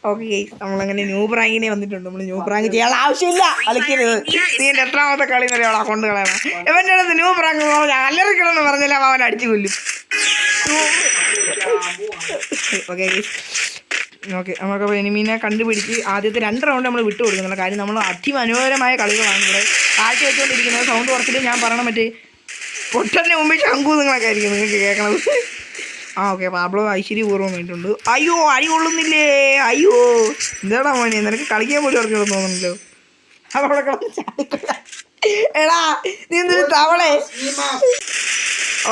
Okay നമ്മളങ്ങനെ new പ്രാങ്കിനെ വന്നിട്ടുണ്ട്. നമ്മൾ ന്യൂ പ്രാങ്ക് ചെയ്യാനുള്ള ആവശ്യമില്ല. കളിക്കരുത്. നീ എൻ്റെ എത്രാമത്തെ കളി എന്നറിയാം കൊണ്ട് കളയണം. ഇവൻ്റെ അടുത്ത് ന്യൂ പ്രാങ്ക് പറഞ്ഞാൽ അലറിക്കണമെന്ന് പറഞ്ഞില്ല അവൻ അടിച്ചു കൊല്ലും. ഓക്കെ ഓക്കെ നമുക്കപ്പോൾ എനിമീനെ കണ്ടുപിടിച്ച് ആദ്യത്തെ 2 റൗണ്ട് നമ്മൾ വിട്ടു കൊടുക്കുന്നുള്ള കാര്യം നമ്മൾ അതിമനോഹരമായ കളികളാണ് ഇവിടെ കാഴ്ച വെച്ചുകൊണ്ടിരിക്കുന്നത്. സൗണ്ട് കുറച്ചിട്ട് ഞാൻ പറയണം മറ്റേ പൊട്ടൻ്റെ മുമ്പിൽ ശംഖു നിങ്ങളൊക്കെ ആയിരിക്കും നിങ്ങൾക്ക് കേൾക്കണത്. Okay Pablo ഐശ്വര്യപൂർവ്വം വേണ്ടിയിട്ടുണ്ട്. അയ്യോ അടി കൊള്ളുന്നില്ലേ. അയ്യോ എന്താടാ മോനെ നിനക്ക് കളിക്കാൻ പോലും ഉറച്ചു തോന്നുന്നല്ലോ. അവിടെ എടാ നീ എന്തൊരു തവളെ.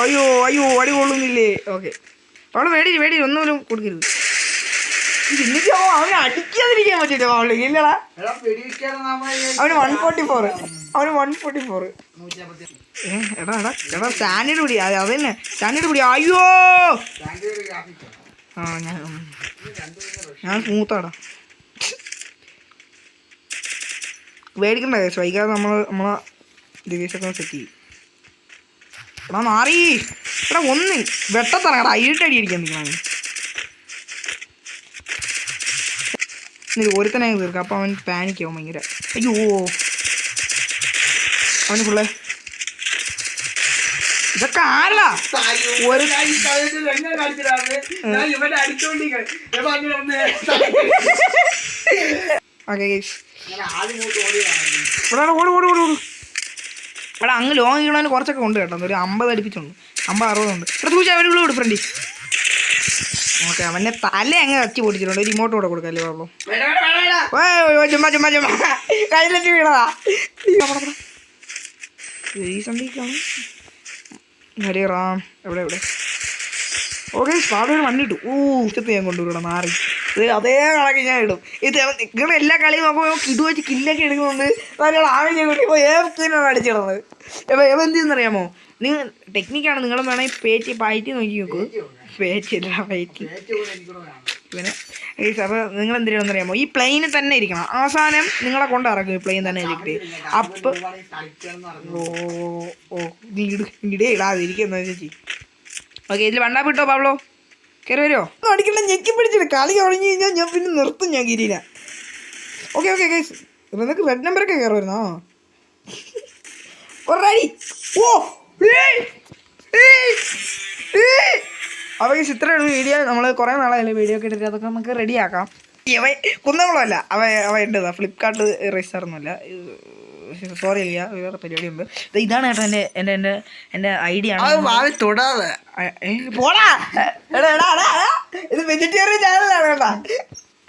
അയ്യോ അയ്യോ അടി കൊള്ളുന്നില്ലേ. ഓക്കെ അവള് വേടി ഒന്നുപോലും കൊടുക്കരുത്. എന്നിട്ടോ അവനെ അടിക്കാതിരിക്കാൻ പറ്റില്ല അവള് ഇല്ലടാ. അവന് 144 എടാ സ്റ്റാൻഡേർഡ് പിടി. അത് തന്നെ സ്റ്റാൻഡേർഡ് പിടി. അയ്യോ ഞാൻ സ്മൂത്താടാ. മേടിക്കണ്ട കേസ് വൈകാതെ നമ്മളെ ഡിവൈസൊക്കെ സെറ്റ് ചെയ്യും. എടാ മാറി എടാ ഒന്ന് വെട്ടത്തിറങ്ങടാ. ഇരുട്ടടി അടിക്കാൻ നിൽക്കണം. ഒരുത്തനെ തീർക്കാം. അപ്പം അവൻ പാനിക്കാവും ഭയങ്കര. അയ്യോ അവന് ഫുള്ളേ ഇതൊക്കെ ആരടാ. എടാ അങ്ങ് ലോങ് ചെയ്യണവന് കുറച്ചൊക്കെ ഉണ്ട് കേട്ടോ. ഒരു 50 അടുപ്പിച്ചുണ്ട്. 50-60 ഉണ്ട്. ഇവിടെ സൂചി അവരുടെ കൂടെ ഫ്രണ്ടി. ഓക്കെ അവൻ്റെ തല അങ്ങ് കച്ചി പൊടിച്ചിട്ടുണ്ട്. ഒരു ഇമോട്ട് കൂടെ കൊടുക്കല്ലേ പാബ്ലോ. ചുമ്മാ കയ്യിലെത്തി വീണതാ. റാം എവിടെ ഓക്കെ പാബ്ലോ വണ്ടി ഇട്ടു. ഉച്ചത്ത് ഞാൻ കൊണ്ടുവിടണം മാറി. അതേ കണക്ക് ഞാൻ ഇടും. ഇത് നിങ്ങളുടെ എല്ലാ കളിയും നോക്കുമ്പോൾ കിടു വെച്ച് കില്ലൊക്കെ എടുക്കുന്നുണ്ട്. നല്ലോണം ആവശ്യം കൂട്ടിപ്പോൾ ഏവനാണ് അടിച്ചിടുന്നത്. എവ എന്ത് ചെയ്യുന്നറിയാമോ. നിങ്ങൾ ടെക്നിക്കാണ്. നിങ്ങൾ വേണമെങ്കിൽ പാറ്റി നോക്കി നോക്കൂ. പേറ്റില്ല ഇവനെ അപ്പോൾ നിങ്ങൾ എന്ത് ചെയ്യണമെന്ന് അറിയാമോ. ഈ പ്ലെയിനിൽ തന്നെ ഇരിക്കണം. അവസാനം നിങ്ങളെ കൊണ്ട് ഇറക്കും. ഈ പ്ലെയിൻ തന്നെ ഇരിക്കട്ടെ. അപ്പം ഇടാതിരിക്കുന്ന ചേച്ചി. ഓക്കെ ഇതിൽ വണ്ടാ വിട്ടോ പാബ്ലോ. കയറി വരുമോ. അടിക്കണ്ട ഞെക്കി പിടിച്ചിട്ട് കളി തുടങ്ങി കഴിഞ്ഞാൽ ഞാൻ പിന്നെ നിർത്തും. ഞാൻ ഗിരിയില്ല. ഓക്കെ കേസ് ഇപ്പം നിങ്ങൾക്ക് റെഡ് നമ്പറൊക്കെ കയറി വരുന്നോ. ഒരടി അപ്പോൾ ഈ ഇത്രയാണ് വീഡിയോ. നമ്മൾ കുറേ നാളായല്ലേ വീഡിയോ ഒക്കെ ഇട്ടിട്ട്. അതൊക്കെ നമുക്ക് റെഡിയാക്കാം. അവ കുന്നംകുളമല്ല അവ ഉണ്ടതാ. ഫ്ലിപ്കാർട്ട് രജിസ്റ്ററൊന്നുമല്ല. സോറി ഇല്ല വേറെ പരിപാടിയുണ്ട്. ഇതാണ് കേട്ടോ എൻ്റെ ഐഡിയ ആണ്. തൊടാതെ പോടാ. ഇത് വെജിറ്റേറിയൻ ചാനലാണ് കേട്ടാ.